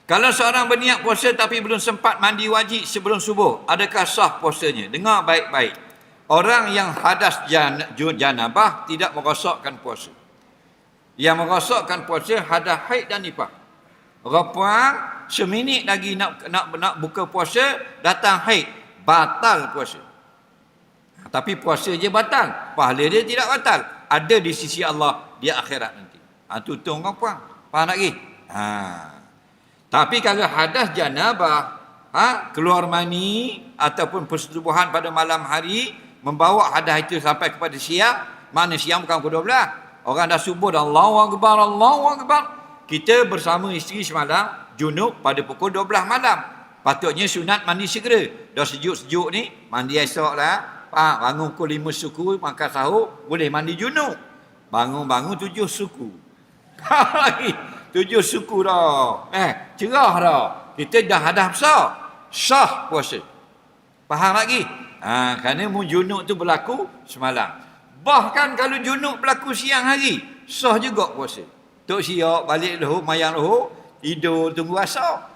Kalau seorang berniat puasa tapi belum sempat mandi wajib sebelum subuh, adakah sah puasanya? Dengar baik-baik. Orang yang hadas janabah tidak merosakkan puasa. Yang merosakkan puasa hadas haid dan nifas. Orang puan seminit lagi nak buka puasa, datang haid, batal puasa. Tapi puasa je batal, pahala dia tidak batal. Ada di sisi Allah di akhirat nanti. Itu orang puan. Faham lagi? Tapi kalau hadas janabah, keluar mani ataupun persetubuhan pada malam hari, membawa hadas itu sampai kepada siang, mana siang bukan pukul 12. Orang dah subuh dah Allahu Akbar, Allahu Akbar. Kita bersama isteri semalam junub pada pukul 12 malam. Patutnya sunat mandi segera. Dah sejuk-sejuk ni, mandi esok lah. Bangun pukul 5 suku, makan sahur, boleh mandi junub. Bangun-bangun 7 suku. Lagi 7 suku dah. Cerah dah. Kita dah hadas besar. Sah puasa. Faham lagi? Kerana junub tu berlaku semalam. Bahkan kalau junub berlaku siang hari, sah juga puasa. Tok siap balik lohor, mayang lohor, tidur tunggu asar.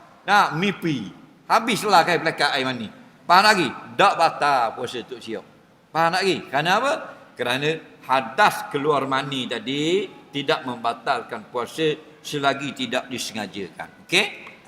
Mimpi. Habislah kai pelekat air mani. Faham lagi? Tak batal puasa tok siap. Faham lagi? Kerana apa? Kerana hadas keluar mani tadi tidak membatalkan puasa selagi tidak disengajakan. Okey?